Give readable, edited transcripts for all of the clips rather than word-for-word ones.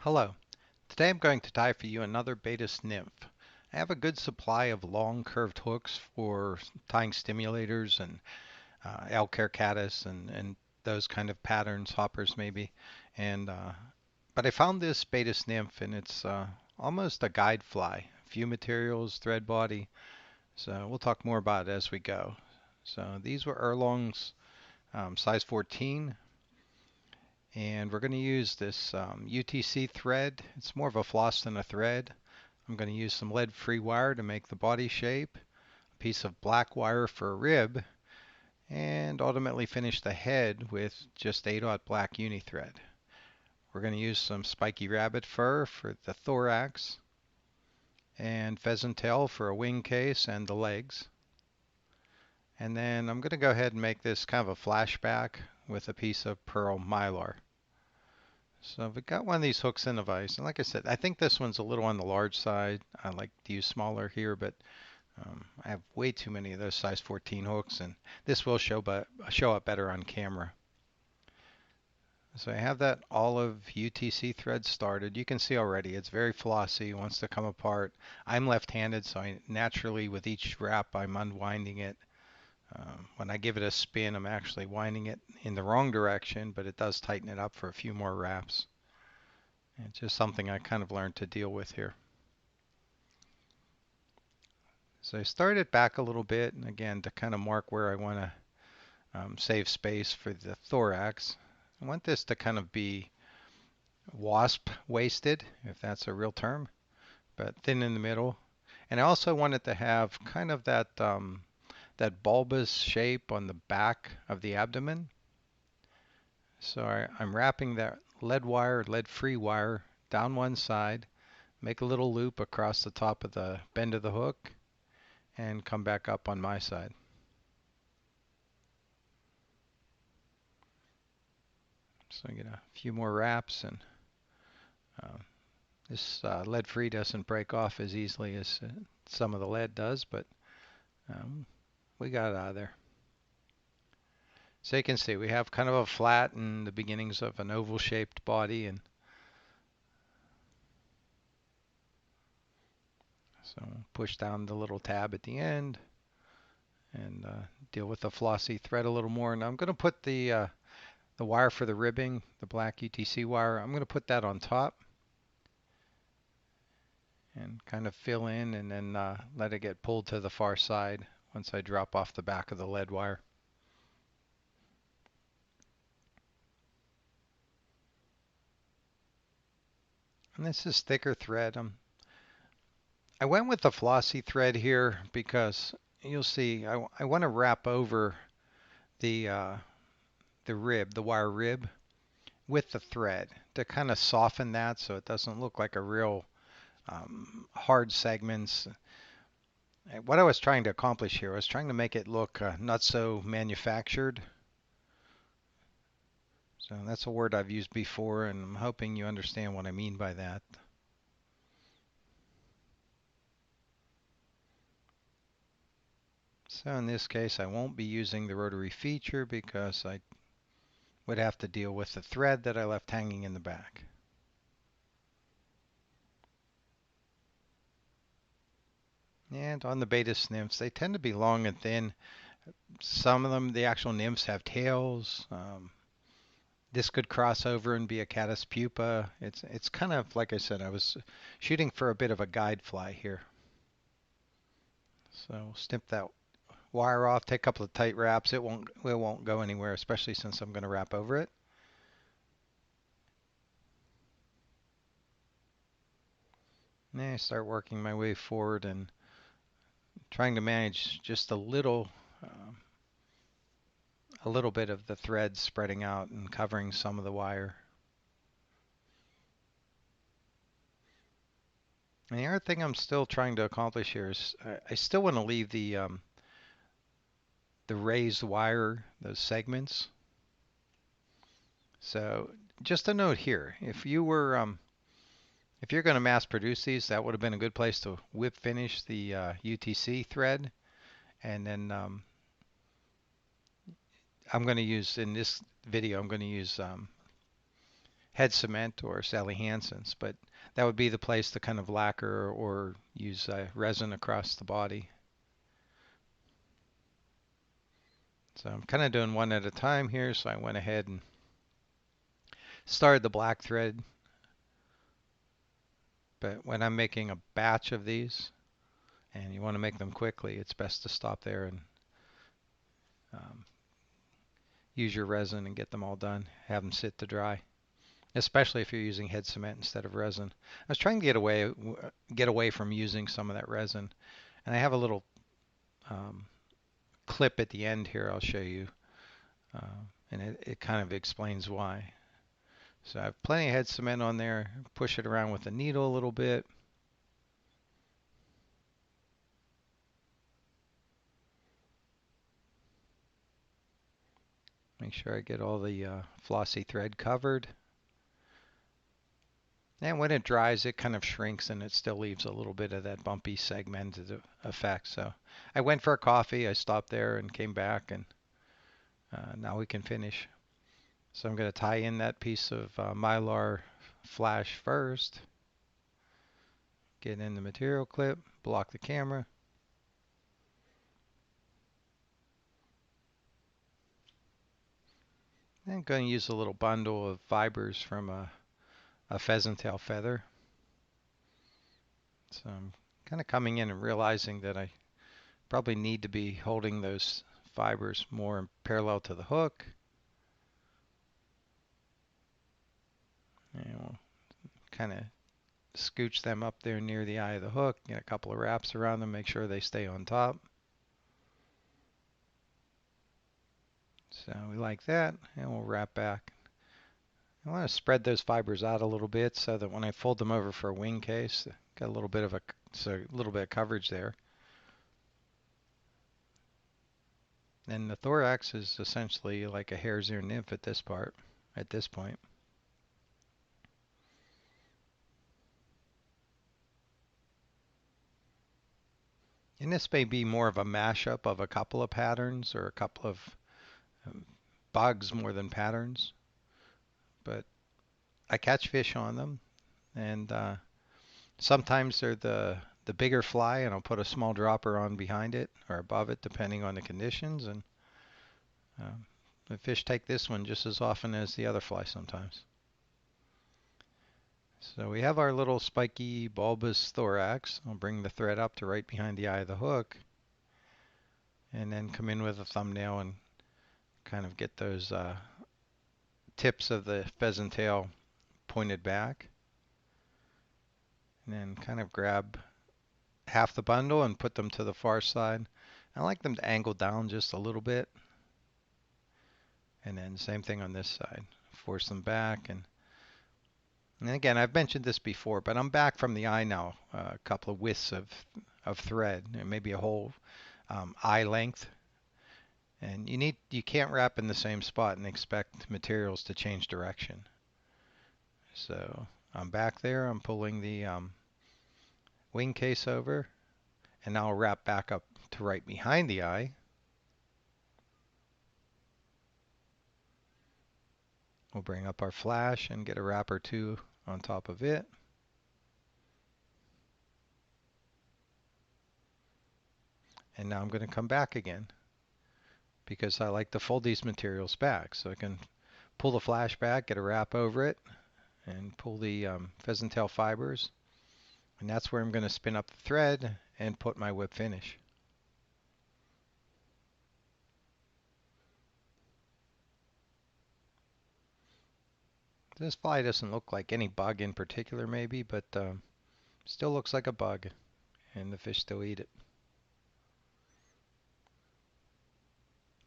Hello. Today I'm going to tie for you another Baetis Nymph. I have a good supply of long curved hooks for tying stimulators and elk hair caddis and those kind of patterns, hoppers maybe. And but I found this Baetis Nymph and it's almost a guide fly. Few materials, thread body. So we'll talk more about it as we go. So these were Erleng's size 14. And we're going to use this UTC thread. It's more of a floss than a thread. I'm going to use some lead-free wire to make the body shape, a piece of black wire for a rib, and ultimately finish the head with just 8/0 black Uni-Thread. We're going to use some spiky rabbit fur for the thorax, and pheasant tail for a wing case and the legs. And then I'm going to go ahead and make this kind of a flashback with a piece of pearl Mylar. So I've got one of these hooks in the vise, and like I said, I think this one's a little on the large side. I like to use smaller here, but I have way too many of those size 14 hooks, and this will show up better on camera. So I have that olive UTC thread started. You can see already it's very flossy, wants to come apart. I'm left-handed, so I naturally with each wrap I'm unwinding it. When I give it a spin, I'm actually winding it in the wrong direction, but it does tighten it up for a few more wraps. It's just something I kind of learned to deal with here. So I started back a little bit, and again, to kind of mark where I want to save space for the thorax. I want this to kind of be wasp waisted, if that's a real term, but thin in the middle. And I also wanted to have kind of that bulbous shape on the back of the abdomen. So I'm wrapping that lead-free wire down one side, make a little loop across the top of the bend of the hook, and come back up on my side. So I get a few more wraps, and this lead-free doesn't break off as easily as some of the lead does, but we got it out of there. So you can see we have kind of a flat and the beginnings of an oval-shaped body, and so push down the little tab at the end and deal with the flossy thread a little more. And I'm going to put the wire for the ribbing, the black UTC wire, I'm going to put that on top and kind of fill in and then let it get pulled to the far side once I drop off the back of the lead wire. And this is thicker thread. I went with the flossy thread here because you'll see I want to wrap over the rib, the wire rib, with the thread to kind of soften that so it doesn't look like a real hard segments. What I was trying to accomplish here was trying to make it look not so manufactured. So that's a word I've used before, and I'm hoping you understand what I mean by that. So in this case, I won't be using the rotary feature because I would have to deal with the thread that I left hanging in the back. And on the Baetis nymphs, they tend to be long and thin. Some of them, the actual nymphs, have tails. This could cross over and be a caddis pupa. It's kind of, like I said, I was shooting for a bit of a guide fly here. So snip that wire off, take a couple of tight wraps. It won't go anywhere, especially since I'm going to wrap over it. And then I start working my way forward and trying to manage just a little bit of the thread spreading out and covering some of the wire. And the other thing I'm still trying to accomplish here is I still want to leave the raised wire, those segments. So just a note here, if you're going to mass produce these, that would have been a good place to whip finish the UTC thread. And then I'm going to use, in this video, I'm going to use head cement or Sally Hansen's, but that would be the place to kind of lacquer or use resin across the body. So I'm kind of doing one at a time here, so I went ahead and started the black thread. But when I'm making a batch of these, and you want to make them quickly, it's best to stop there and um, use your resin and get them all done. Have them sit to dry, especially if you're using head cement instead of resin. I was trying to get away from using some of that resin, and I have a little um, clip at the end here I'll show you, and it kind of explains why. So I have plenty of head cement on there. Push it around with a needle a little bit. Make sure I get all the flossy thread covered. And when it dries, it kind of shrinks and it still leaves a little bit of that bumpy segmented effect. So I went for a coffee, I stopped there and came back, and now we can finish. So I'm going to tie in that piece of Mylar flash first. Get in the material clip, block the camera. And I'm going to use a little bundle of fibers from a pheasant tail feather. So I'm kind of coming in and realizing that I probably need to be holding those fibers more parallel to the hook. And we'll kind of scooch them up there near the eye of the hook, get a couple of wraps around them, make sure they stay on top. So we like that, and we'll wrap back. I want to spread those fibers out a little bit so that when I fold them over for a wing case, got a little bit of coverage there. And the thorax is essentially like a hare's ear nymph at this point. And this may be more of a mashup of a couple of patterns or a couple of um, bugs more than patterns. But I catch fish on them, and sometimes they're the bigger fly, and I'll put a small dropper on behind it or above it, depending on the conditions. And the fish take this one just as often as the other fly sometimes. So we have our little spiky bulbous thorax. I'll bring the thread up to right behind the eye of the hook, and then come in with a thumbnail and kind of get those tips of the pheasant tail pointed back. And then kind of grab half the bundle and put them to the far side. I like them to angle down just a little bit. And then same thing on this side. Force them back. And again, I've mentioned this before, but I'm back from the eye now. A couple of widths of thread, maybe a whole eye length. And you can't wrap in the same spot and expect materials to change direction. So I'm back there. I'm pulling the wing case over, and now I'll wrap back up to right behind the eye. We'll bring up our flash and get a wrap or two on top of it. And now I'm going to come back again because I like to fold these materials back. So I can pull the flash back, get a wrap over it, and pull the pheasant tail fibers. And that's where I'm going to spin up the thread and put my whip finish. This fly doesn't look like any bug in particular maybe, but still looks like a bug, and the fish still eat it.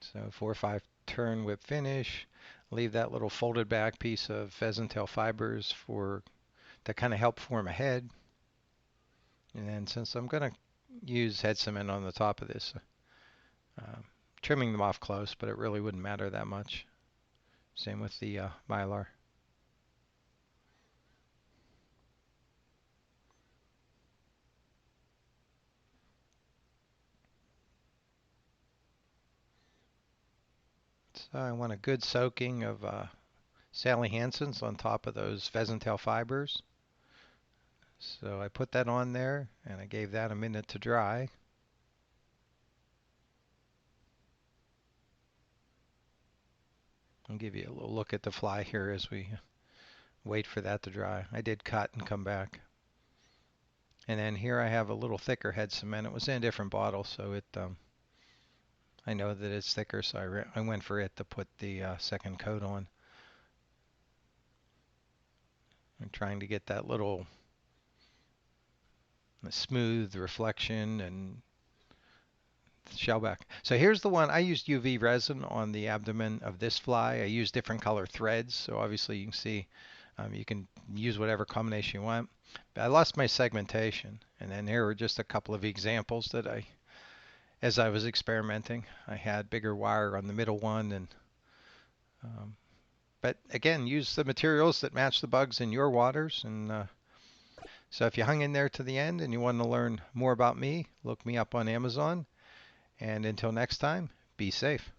So 4 or 5 turn whip finish. Leave that little folded back piece of pheasant tail fibers to kind of help form a head. And then since I'm going to use head cement on the top of this, trimming them off close, but it really wouldn't matter that much. Same with the Mylar. So I want a good soaking of Sally Hansen's on top of those pheasant tail fibers. So I put that on there and I gave that a minute to dry. I'll give you a little look at the fly here as we wait for that to dry. I did cut and come back. And then here I have a little thicker head cement. It was in a different bottle, so I know that it's thicker, so I went for it to put the second coat on. I'm trying to get that little smooth reflection and shellback. So here's the one. I used UV resin on the abdomen of this fly. I used different color threads, so obviously you can see you can use whatever combination you want. But I lost my segmentation, and then here were just a couple of examples that as I was experimenting, I had bigger wire on the middle one, and but again, use the materials that match the bugs in your waters. And so if you hung in there to the end and you want to learn more about me, look me up on Amazon. And until next time, be safe.